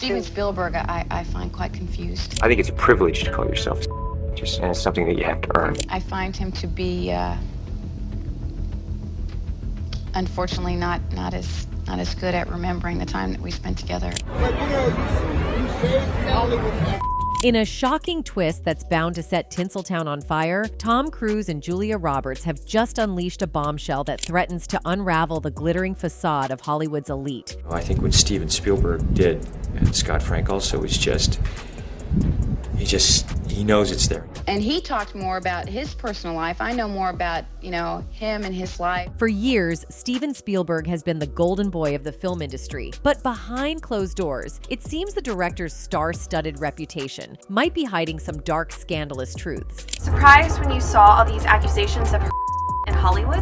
Steven Spielberg, I find quite confused. I think it's a privilege to call yourself just, and it's something that you have to earn. I find him to be, unfortunately, not as good at remembering the time that we spent together. But you know, you saved Hollywood. In a shocking twist that's bound to set Tinseltown on fire, Tom Cruise and Julia Roberts have just unleashed a bombshell that threatens to unravel the glittering facade of Hollywood's elite. I think what Steven Spielberg did, and Scott Frank also, is he knows it's there. And he talked more about his personal life. I know more about, him and his life. For years, Steven Spielberg has been the golden boy of the film industry. But behind closed doors, it seems the director's star-studded reputation might be hiding some dark, scandalous truths. Surprised when you saw all these accusations of in Hollywood?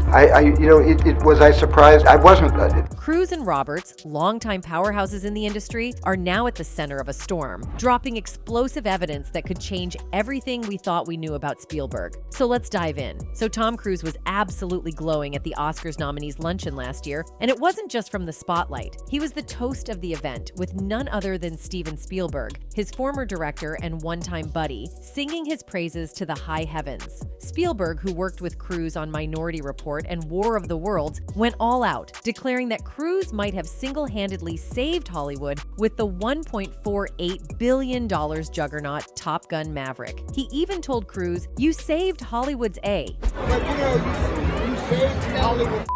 Was I surprised? I wasn't. Cruise and Roberts, longtime powerhouses in the industry, are now at the center of a storm, dropping explosive evidence that could change everything we thought we knew about Spielberg. So let's dive in. So Tom Cruise was absolutely glowing at the Oscars nominees luncheon last year, and it wasn't just from the spotlight. He was the toast of the event, with none other than Steven Spielberg, his former director and one-time buddy, singing his praises to the high heavens. Spielberg, who worked with Cruise on Minority Report and War of the Worlds, went all out, declaring that Cruise might have single-handedly saved Hollywood with the $1.48 billion juggernaut Top Gun Maverick. He even told Cruise, "You saved Hollywood's A." But you saved Hollywood.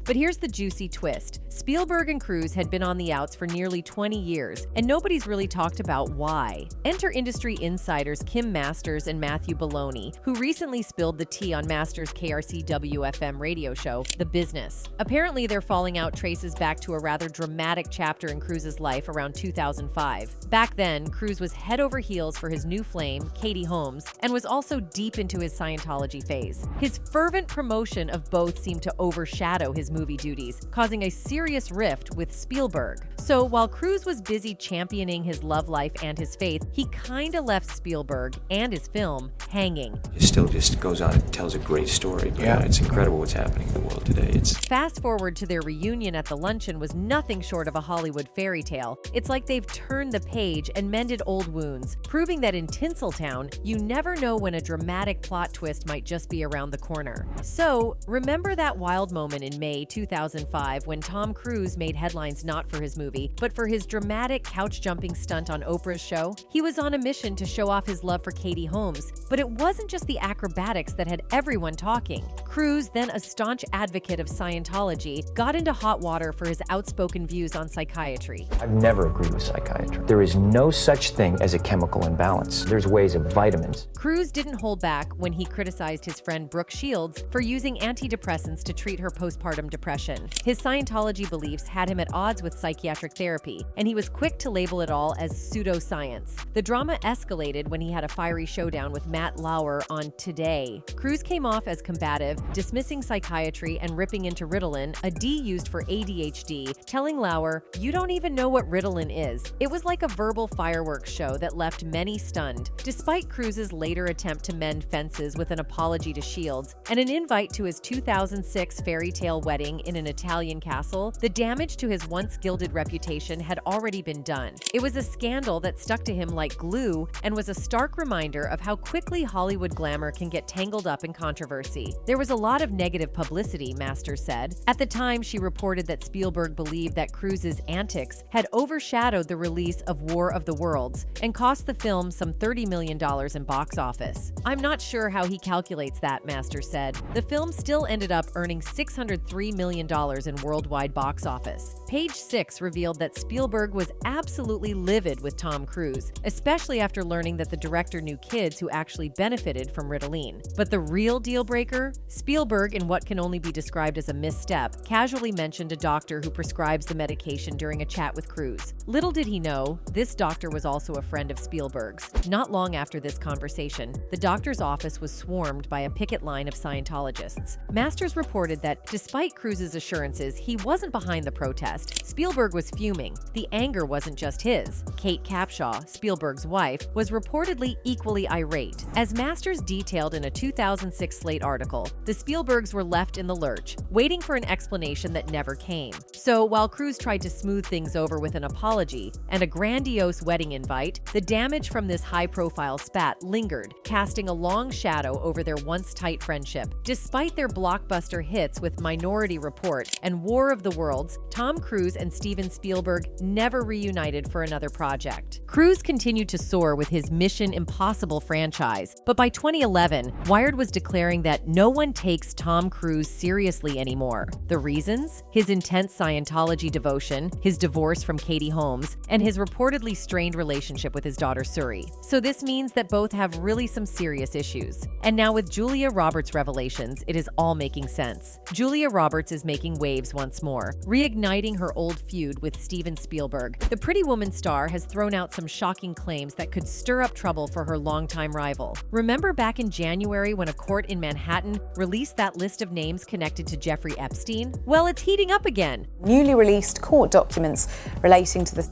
But here's the juicy twist. Spielberg and Cruise had been on the outs for nearly 20 years, and nobody's really talked about why. Enter industry insiders Kim Masters and Matthew Baloney, who recently spilled the tea on Masters' KRC-WFM radio show, The Business. Apparently, their falling out traces back to a rather dramatic chapter in Cruise's life around 2005. Back then, Cruise was head over heels for his new flame, Katie Holmes, and was also deep into his Scientology phase. His fervent promotion of both seemed to overshadow his movie duties, causing a serious rift with Spielberg. So while Cruise was busy championing his love life and his faith, he kinda left Spielberg and his film hanging. It still just goes on and tells a great story, but it's incredible what's happening in the world today. Fast forward to their reunion at the luncheon was nothing short of a Hollywood fairy tale. It's like they've turned the page and mended old wounds, proving that in Tinseltown, you never know when a dramatic plot twist might just be around the corner. So, remember that wild moment in May 2005 when Tom Cruise made headlines not for his movie, but for his dramatic couch-jumping stunt on Oprah's show? He was on a mission to show off his love for Katie Holmes, but it wasn't just the acrobatics that had everyone talking. Cruise, then a staunch advocate of Scientology, got into hot water for his outspoken views on psychiatry. I've never agreed with psychiatry. There is no such thing as a chemical imbalance. There's ways of vitamins. Cruise didn't hold back when he criticized his friend Brooke Shields for using antidepressants to treat her postpartum depression. His Scientology beliefs had him at odds with psychiatric therapy, and he was quick to label it all as pseudoscience. The drama escalated when he had a fiery showdown with Matt Lauer on Today. Cruise came off as combative, dismissing psychiatry and ripping into Ritalin, a D used for ADHD, telling Lauer, "You don't even know what Ritalin is." It was like a verbal fireworks show that left many stunned. Despite Cruise's later attempt to mend fences with an apology to Shields and an invite to his 2006 fairy tale wedding in an Italian castle, the damage to his once gilded reputation had already been done. It was a scandal that stuck to him like glue and was a stark reminder of how quickly Hollywood glamour can get tangled up in controversy. There was a lot of negative publicity, Masters said. At the time, she reported that Spielberg believed that Cruise's antics had overshadowed the release of War of the Worlds and cost the film some $30 million in box office. "I'm not sure how he calculates that," Masters said. The film still ended up earning $603 million in worldwide box office. Page 6 revealed that Spielberg was absolutely livid with Tom Cruise, especially after learning that the director knew kids who actually benefited from Ritalin. But the real deal breaker? Spielberg, in what can only be described as a misstep, casually mentioned a doctor who prescribes the medication during a chat with Cruise. Little did he know, this doctor was also a friend of Spielberg's. Not long after this conversation, the doctor's office was swarmed by a picket line of Scientologists. Masters reported that, despite Cruise's assurances he wasn't behind the protest, Spielberg was fuming. The anger wasn't just his. Kate Capshaw, Spielberg's wife, was reportedly equally irate. As Masters detailed in a 2006 Slate article, the the Spielbergs were left in the lurch, waiting for an explanation that never came. So while Cruise tried to smooth things over with an apology and a grandiose wedding invite, the damage from this high-profile spat lingered, casting a long shadow over their once-tight friendship. Despite their blockbuster hits with Minority Report and War of the Worlds, Tom Cruise and Steven Spielberg never reunited for another project. Cruise continued to soar with his Mission Impossible franchise, but by 2011, Wired was declaring that no one takes Tom Cruise seriously anymore. The reasons? His intense Scientology devotion, his divorce from Katie Holmes, and his reportedly strained relationship with his daughter Suri. So this means that both have really some serious issues. And now with Julia Roberts' revelations, it is all making sense. Julia Roberts is making waves once more, reigniting her old feud with Steven Spielberg. The Pretty Woman star has thrown out some shocking claims that could stir up trouble for her longtime rival. Remember back in January when a court in Manhattan released that list of names connected to Jeffrey Epstein? Well, it's heating up again. Newly released court documents relating to the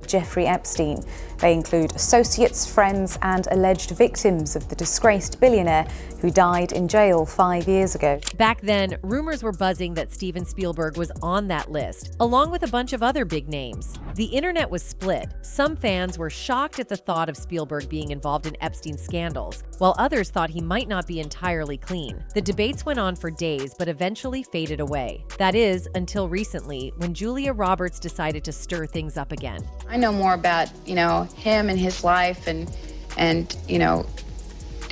Jeffrey Epstein. They include associates, friends, and alleged victims of the disgraced billionaire who died in jail 5 years ago. Back then, rumors were buzzing that Steven Spielberg was on that list, along with a bunch of other big names. The internet was split. Some fans were shocked at the thought of Spielberg being involved in Epstein's scandals, while others thought he might not be entirely clean. The debates went on for days, but eventually faded away. That is, until recently, when Julia Roberts decided to stir things up again. I know more about, him and his life and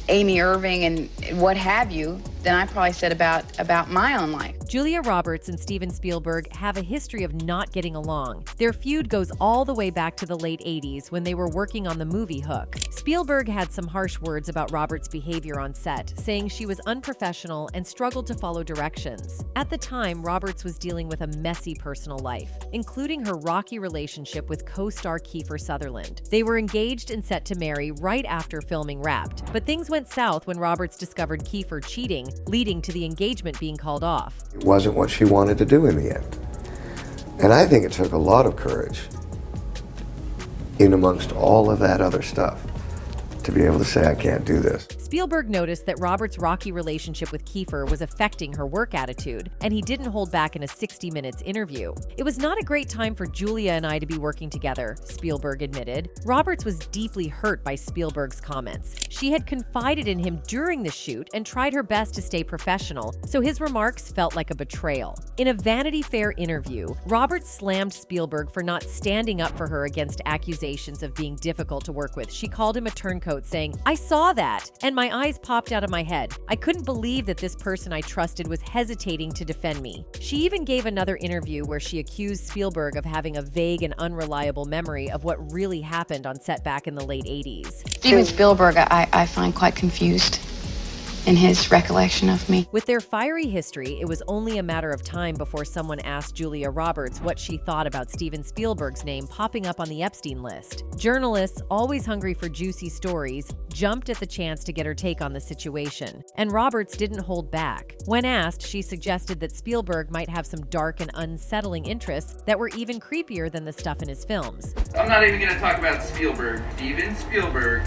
Amy Irving and what have you than I probably said about my own life. Julia Roberts and Steven Spielberg have a history of not getting along. Their feud goes all the way back to the late 80s when they were working on the movie Hook. Spielberg had some harsh words about Roberts' behavior on set, saying she was unprofessional and struggled to follow directions. At the time, Roberts was dealing with a messy personal life, including her rocky relationship with co-star Kiefer Sutherland. They were engaged and set to marry right after filming Wrapped, but things went south when Roberts discovered Kiefer cheating, leading to the engagement being called off. It wasn't what she wanted to do in the end. And I think it took a lot of courage, in amongst all of that other stuff, to be able to say, I can't do this. Spielberg noticed that Roberts' rocky relationship with Kiefer was affecting her work attitude, and he didn't hold back in a 60 Minutes interview. It was not a great time for Julia and I to be working together, Spielberg admitted. Roberts was deeply hurt by Spielberg's comments. She had confided in him during the shoot and tried her best to stay professional, so his remarks felt like a betrayal. In a Vanity Fair interview, Roberts slammed Spielberg for not standing up for her against accusations of being difficult to work with. She called him a turncoat, saying, "I saw that, and my eyes popped out of my head. I couldn't believe that this person I trusted was hesitating to defend me." She even gave another interview where she accused Spielberg of having a vague and unreliable memory of what really happened on set back in the late 80s. Steven Spielberg, I find quite confused in his recollection of me. With their fiery history, it was only a matter of time before someone asked Julia Roberts what she thought about Steven Spielberg's name popping up on the Epstein list. Journalists, always hungry for juicy stories, jumped at the chance to get her take on the situation. And Roberts didn't hold back. When asked, she suggested that Spielberg might have some dark and unsettling interests that were even creepier than the stuff in his films. I'm not even going to talk about Spielberg. Steven Spielberg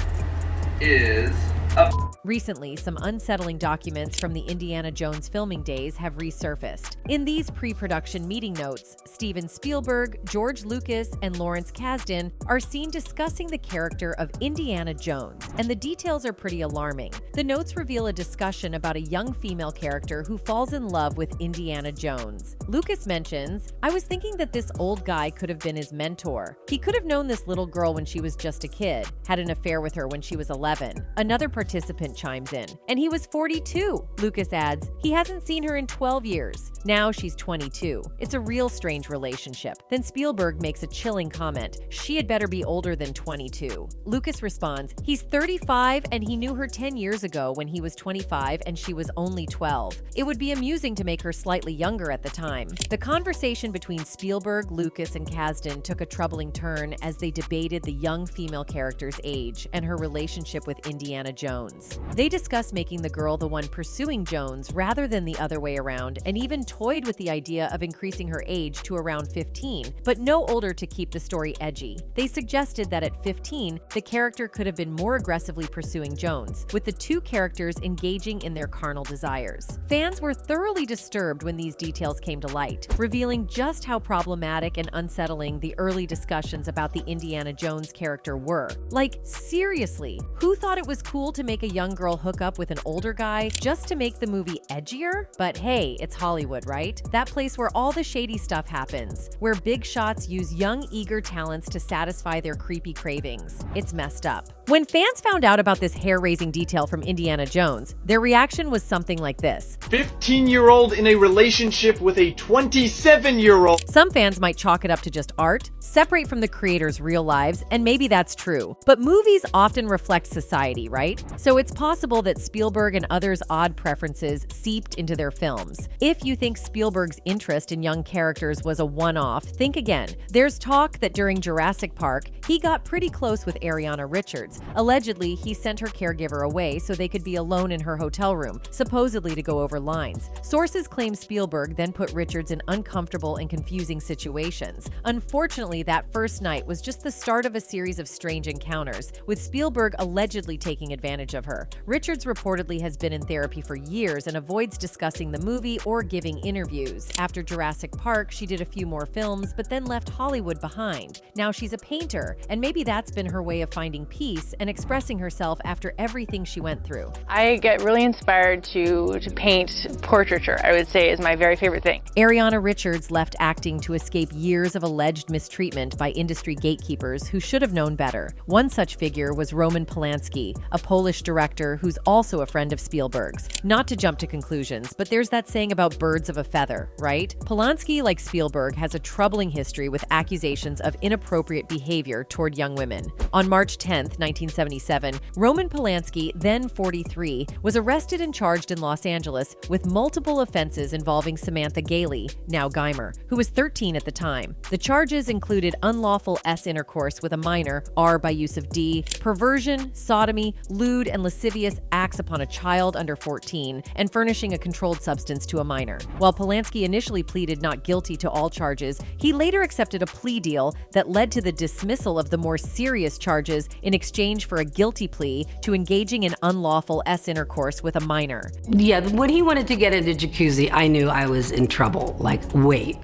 is a... Recently, some unsettling documents from the Indiana Jones filming days have resurfaced. In these pre-production meeting notes, Steven Spielberg, George Lucas, and Lawrence Kasdan are seen discussing the character of Indiana Jones, and the details are pretty alarming. The notes reveal a discussion about a young female character who falls in love with Indiana Jones. Lucas mentions, "I was thinking that this old guy could have been his mentor. He could have known this little girl when she was just a kid, had an affair with her when she was 11. Another participant chimes in, "And he was 42. Lucas adds, "He hasn't seen her in 12 years. Now she's 22. It's a real strange relationship." Then Spielberg makes a chilling comment, "She had better be older than 22. Lucas responds, "He's 35 and he knew her 10 years ago when he was 25 and she was only 12. It would be amusing to make her slightly younger at the time." The conversation between Spielberg, Lucas, and Kasdan took a troubling turn as they debated the young female character's age and her relationship with Indiana Jones. They discussed making the girl the one pursuing Jones rather than the other way around, and even toyed with the idea of increasing her age to around 15, but no older to keep the story edgy. They suggested that at 15, the character could have been more aggressively pursuing Jones, with the two characters engaging in their carnal desires. Fans were thoroughly disturbed when these details came to light, revealing just how problematic and unsettling the early discussions about the Indiana Jones character were. Like, seriously, who thought it was cool to make a young girl hook up with an older guy just to make the movie edgier? But hey, it's Hollywood, right? That place where all the shady stuff happens, where big shots use young, eager talents to satisfy their creepy cravings. It's messed up. When fans found out about this hair-raising detail from Indiana Jones, their reaction was something like this. 15-year-old in a relationship with a 27-year-old. Some fans might chalk it up to just art, separate from the creators' real lives, and maybe that's true. But movies often reflect society, right? So it's possible that Spielberg and others' odd preferences seeped into their films. If you think Spielberg's interest in young characters was a one-off, think again. There's talk that during Jurassic Park, he got pretty close with Ariana Richards. Allegedly, he sent her caregiver away so they could be alone in her hotel room, supposedly to go over lines. Sources claim Spielberg then put Richards in uncomfortable and confusing situations. Unfortunately, that first night was just the start of a series of strange encounters, with Spielberg allegedly taking advantage of her. Richards reportedly has been in therapy for years and avoids discussing the movie or giving interviews. After Jurassic Park, she did a few more films, but then left Hollywood behind. Now she's a painter, and maybe that's been her way of finding peace and expressing herself after everything she went through. I get really inspired to paint portraiture, I would say, is my very favorite thing. Ariana Richards left acting to escape years of alleged mistreatment by industry gatekeepers who should have known better. One such figure was Roman Polanski, a Polish director who's also a friend of Spielberg's. Not to jump to conclusions, but there's that saying about birds of a feather, right? Polanski, like Spielberg, has a troubling history with accusations of inappropriate behavior toward young women. On March 10th, 1977, Roman Polanski, then 43, was arrested and charged in Los Angeles with multiple offenses involving Samantha Gailey, now Geimer, who was 13 at the time. The charges included unlawful S intercourse with a minor, R by use of D, perversion, sodomy, lewd and lascivious acts upon a child under 14, and furnishing a controlled substance to a minor. While Polanski initially pleaded not guilty to all charges, he later accepted a plea deal that led to the dismissal of the more serious charges in exchange for a guilty plea to engaging in unlawful S intercourse with a minor. Yeah, when he wanted to get into jacuzzi, I knew I was in trouble. Like, wait,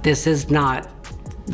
this is not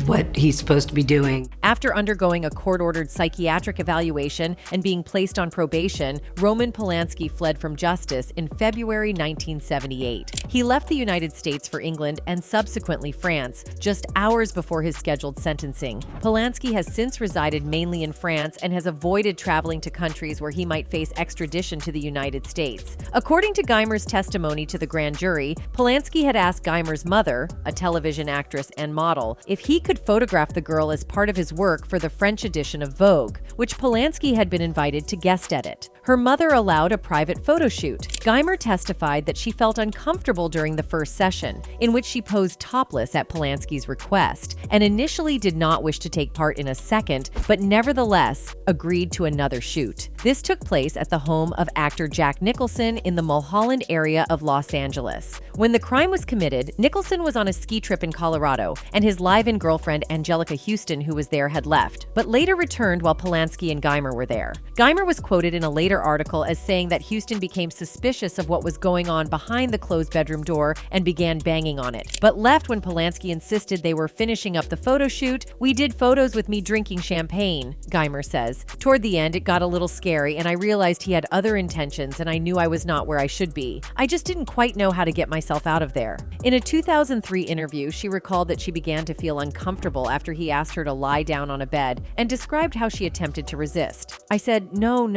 what he's supposed to be doing. After undergoing a court-ordered psychiatric evaluation and being placed on probation, Roman Polanski fled from justice in February 1978. He left the United States for England and subsequently France, just hours before his scheduled sentencing. Polanski has since resided mainly in France and has avoided traveling to countries where he might face extradition to the United States. According to Geimer's testimony to the grand jury, Polanski had asked Geimer's mother, a television actress and model, if he could photograph the girl as part of his work for the French edition of Vogue, which Polanski had been invited to guest edit. Her mother allowed a private photo shoot. Geimer testified that she felt uncomfortable during the first session, in which she posed topless at Polanski's request, and initially did not wish to take part in a second, but nevertheless agreed to another shoot. This took place at the home of actor Jack Nicholson in the Mulholland area of Los Angeles. When the crime was committed, Nicholson was on a ski trip in Colorado, and his live-in girlfriend Angelica Houston, who was there, had left, but later returned while Polanski and Geimer were there. Geimer was quoted in a later article as saying that Houston became suspicious of what was going on behind the closed bedroom door and began banging on it, but left when Polanski insisted they were finishing up the photo shoot. "We did photos with me drinking champagne," Geimer says. "Toward the end, it got a little scary and I realized he had other intentions and I knew I was not where I should be. I just didn't quite know how to get myself out of there." In a 2003 interview, she recalled that she began to feel uncomfortable after he asked her to lie down on a bed and described how she attempted to resist. "I said, no,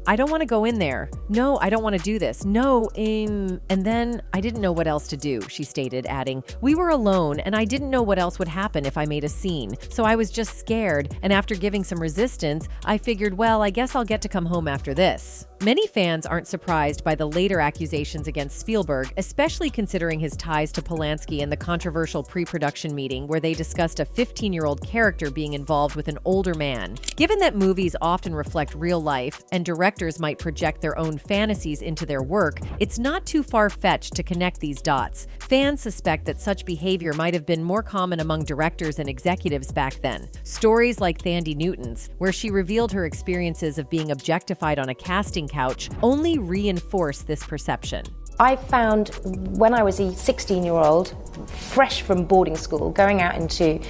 I don't want to go in there. No, I don't want to do this. No, and then I didn't know what else to do," she stated, adding, "We were alone and I didn't know what else would happen if I made a scene. So I was just scared, and after giving some resistance, I figured, well, I guess I'll get to come home after this. Many fans aren't surprised by the later accusations against Spielberg, especially considering his ties to Polanski and the controversial pre-production meeting where they discussed a 15-year-old character being involved with an older man. Given that movies often reflect real life and directors might project their own fantasies into their work, it's not too far-fetched to connect these dots. Fans suspect that such behavior might have been more common among directors and executives back then. Stories like Thandie Newton's, where she revealed her experiences of being objectified on a casting couch, only reinforce this perception. I found when I was a 16-year-old, fresh from boarding school, going out into,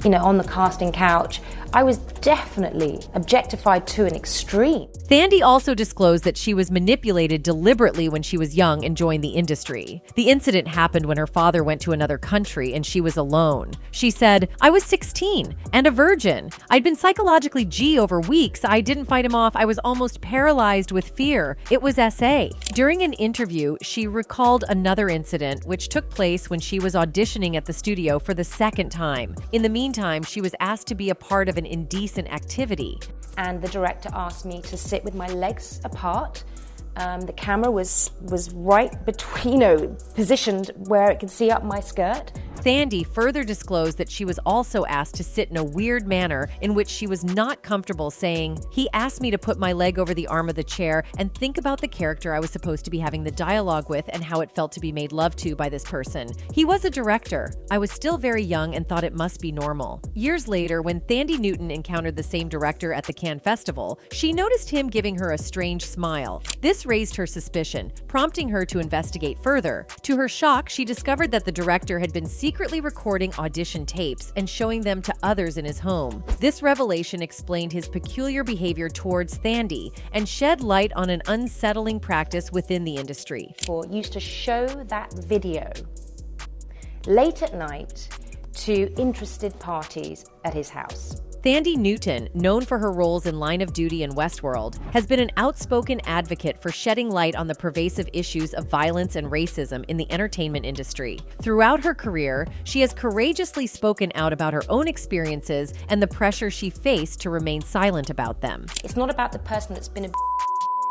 on the casting couch, I was definitely objectified to an extreme. Thandie also disclosed that she was manipulated deliberately when she was young and joined the industry. The incident happened when her father went to another country and she was alone. She said, "I was 16 and a virgin. I'd been psychologically G over weeks. I didn't fight him off. I was almost paralyzed with fear. It was SA." During an interview, she recalled another incident which took place when she was auditioning at the studio for the second time. In the meantime, she was asked to be a part of an indecent activity. And the director asked me to sit with my legs apart. The camera was right between, positioned where it could see up my skirt. Thandie further disclosed that she was also asked to sit in a weird manner in which she was not comfortable, saying, "He asked me to put my leg over the arm of the chair and think about the character I was supposed to be having the dialogue with and how it felt to be made love to by this person. He was a director. I was still very young and thought it must be normal." Years later, when Thandie Newton encountered the same director at the Cannes Festival, she noticed him giving her a strange smile. This raised her suspicion, prompting her to investigate further. To her shock, she discovered that the director had been secretly recording audition tapes and showing them to others in his home. This revelation explained his peculiar behavior towards Thandie and shed light on an unsettling practice within the industry. Used to show that video late at night to interested parties at his house. Thandie Newton, known for her roles in Line of Duty and Westworld, has been an outspoken advocate for shedding light on the pervasive issues of violence and racism in the entertainment industry. Throughout her career, she has courageously spoken out about her own experiences and the pressure she faced to remain silent about them. It's not about the person that's been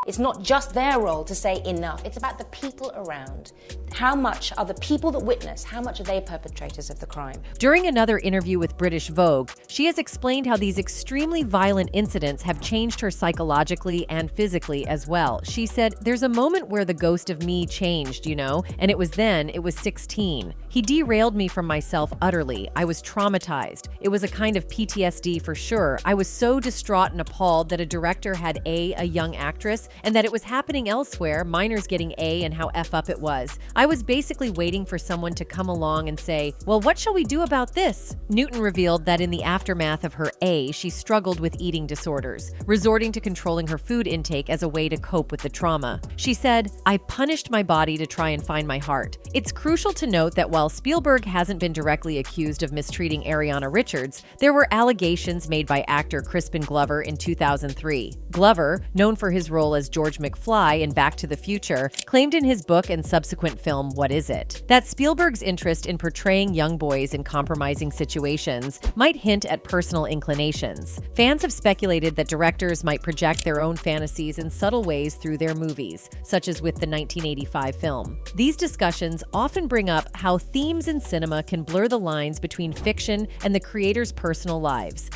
It's not just their role to say enough. It's about the people around. How much are the people that witness, how much are they perpetrators of the crime? During another interview with British Vogue, she has explained how these extremely violent incidents have changed her psychologically and physically as well. She said, "There's a moment where the ghost of me changed, and it was 16. He derailed me from myself utterly. I was traumatized. It was a kind of PTSD for sure. I was so distraught and appalled that a director had a young actress, and that it was happening elsewhere, minors getting A, and how F up it was. I was basically waiting for someone to come along and say, well, what shall we do about this?" Newton revealed that in the aftermath of her A, she struggled with eating disorders, resorting to controlling her food intake as a way to cope with the trauma. She said, "I punished my body to try and find my heart." It's crucial to note that while Spielberg hasn't been directly accused of mistreating Ariana Richards, there were allegations made by actor Crispin Glover in 2003. Glover, known for his role as George McFly in Back to the Future, claimed in his book and subsequent film What Is It? that Spielberg's interest in portraying young boys in compromising situations might hint at personal inclinations. Fans have speculated that directors might project their own fantasies in subtle ways through their movies, such as with the 1985 film. These discussions often bring up how themes in cinema can blur the lines between fiction and the creator's personal lives.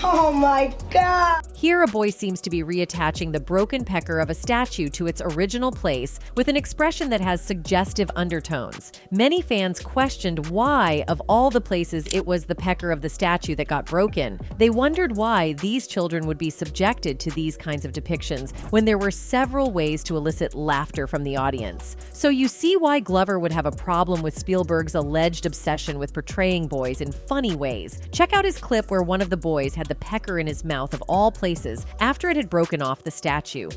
Oh my God! Here, a boy seems to be reattaching the broken pecker of a statue to its original place with an expression that has suggestive undertones. Many fans questioned why, of all the places, it was the pecker of the statue that got broken. They wondered why these children would be subjected to these kinds of depictions when there were several ways to elicit laughter from the audience. So you see why Glover would have a problem with Spielberg's alleged obsession with portraying boys in funny ways. Check out his clip where one of the boys had the pecker in his mouth of all places after it had broken off the statue.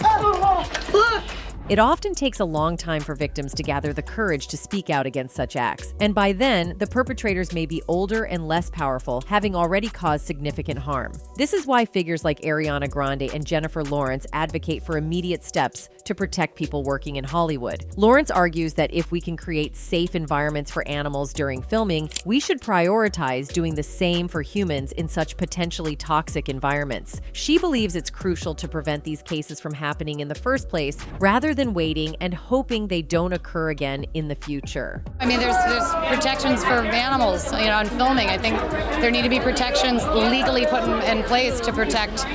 Oh, look! It often takes a long time for victims to gather the courage to speak out against such acts, and by then, the perpetrators may be older and less powerful, having already caused significant harm. This is why figures like Ariana Grande and Jennifer Lawrence advocate for immediate steps to protect people working in Hollywood. Lawrence argues that if we can create safe environments for animals during filming, we should prioritize doing the same for humans in such potentially toxic environments. She believes it's crucial to prevent these cases from happening in the first place, rather than waiting and hoping they don't occur again in the future. I mean, there's protections for animals, in filming. I think there need to be protections legally put in place to protect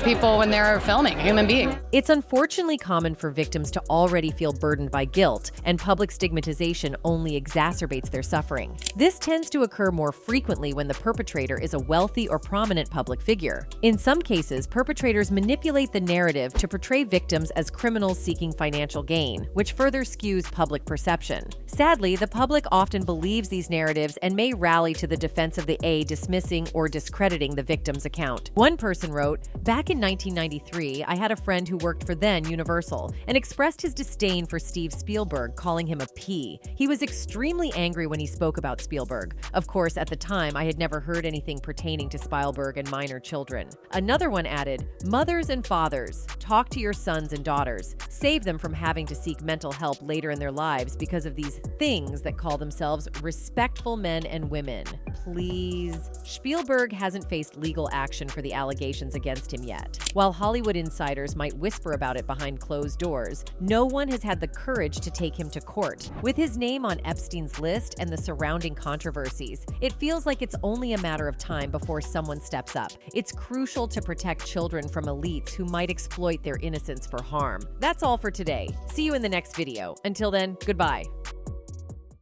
people when they're filming, human beings. It's unfortunately common for victims to already feel burdened by guilt, and public stigmatization only exacerbates their suffering. This tends to occur more frequently when the perpetrator is a wealthy or prominent public figure. In some cases, perpetrators manipulate the narrative to portray victims as criminals seeking financial gain, which further skews public perception. Sadly, the public often believes these narratives and may rally to the defense of the A, dismissing or discrediting the victim's account. One person wrote, "Back in 1993, I had a friend who worked for then Universal and expressed his disdain for Steve Spielberg, calling him a P. He was extremely angry when he spoke about Spielberg. Of course, at the time, I had never heard anything pertaining to Spielberg and minor children." Another one added, "Mothers and fathers, talk to your sons and daughters. Save them from having to seek mental help later in their lives because of these things that call themselves respectful men and women. Please." Spielberg hasn't faced legal action for the allegations against him yet. While Hollywood insiders might whisper about it behind closed doors, no one has had the courage to take him to court. With his name on Epstein's list and the surrounding controversies, it feels like it's only a matter of time before someone steps up. It's crucial to protect children from elites who might exploit their innocence for harm. That's all for today. See you in the next video. Until then, goodbye.